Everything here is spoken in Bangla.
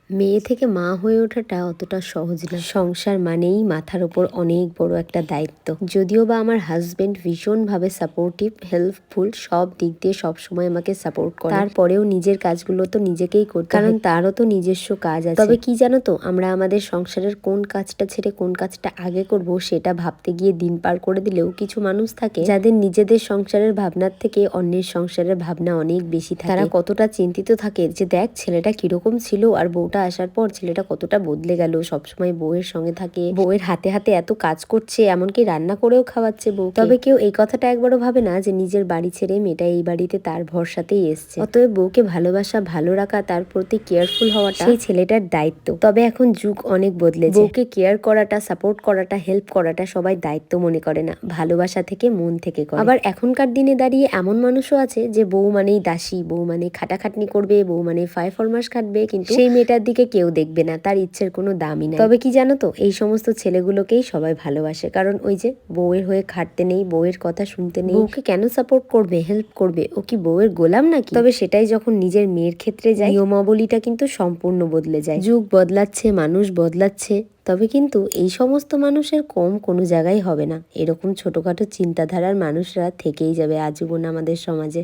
মেয়ে থেকে মা হয়ে ওঠাটা অতটা সহজ না। সংসার মানেই মাথার উপর অনেক বড় একটা দায়িত্ব। যদিও বা আমার হাজবেন্ড ভীষণভাবে সাপোর্টিভ, হেল্পফুল, সব দিক দিয়ে সবসময় আমাকে সাপোর্ট করে, তারপরেও নিজের কাজগুলো তো নিজেকেই করতে হয়, কারণ তারও তো নিজস্ব কাজ আছে। তবে কি জানো তো, আমরা আমাদের সংসারের কোন কাজটা ছেড়ে কোন কাজটা আগে করব সেটা ভাবতে গিয়ে দিন পার করে দিলেও কিছু মানুষ থাকে যাদের নিজেদের সংসারের ভাবনার থেকে অন্যের সংসারের ভাবনা অনেক বেশি থাকে। তারা কতটা চিন্তিত থাকে যে দেখ ছেলেটা কিরকম ছিল আর বউটা আসার পর ছেলেটা কতটা বদলে গেল, সবসময় বউয়ের সঙ্গে থাকে, বউয়ের হাতে হাতে এত কাজ করছে, এমনকি রান্না করেও খাওয়াচ্ছে বউ। তবে কেউ এই কথাটা একবারও ভাবে না যে নিজের বাড়ি ছেড়ে মেয়েটা এই বাড়িতে তার ভরসাতেই এসছে। অতএব বউকে ভালোবাসা, ভালো রাখা, তার প্রতি কেয়ারফুল হওয়াটা সেই ছেলেটার দায়িত্ব। তবে এখন যুগ অনেক বদলেছে, বউকে কেয়ার করাটা, সাপোর্ট করাটা, হেল্প করাটা সবাই দায়িত্ব মনে করে না, ভালোবাসা থেকে মন থেকে করে। আবার এখনকার দিনে দাঁড়িয়ে এমন মানুষও আছে যে বউ মানেই দাসী, বউ মানে খাটাখাটনি করবে, বউ মানে 5-4 মাস খাটবে, কিন্তু সেই মেয়েটার দিকে কেউ দেখবে না, তার ইচ্ছের কোনো দামই নাই। তবে কি জানো তো, এই সমস্ত ছেলেগুলোকেই সবাই ভালোবাসে, কারণ ওই যে বউয়ের হয়ে খাটতে নেই, বউয়ের কথা শুনতে নেই, বউকে কেন সাপোর্ট করবে, হেল্প করবে, ও কি বউয়ের গোলাম নাকি? তবে সেটাই যখন নিজের মেয়ের ক্ষেত্রে যায়, নিয়মাবলীটা কিন্তু সম্পূর্ণ বদলে যায়। যুগ বদলাচ্ছে, মানুষ বদলাচ্ছে, তবে কিন্তু এই সমস্ত মানুষের কম কোনো জায়গায় হবে না। এরকম ছোটখাটো চিন্তাধারার মানুষরা থেকেই যাবে আজীবন আমাদের সমাজে।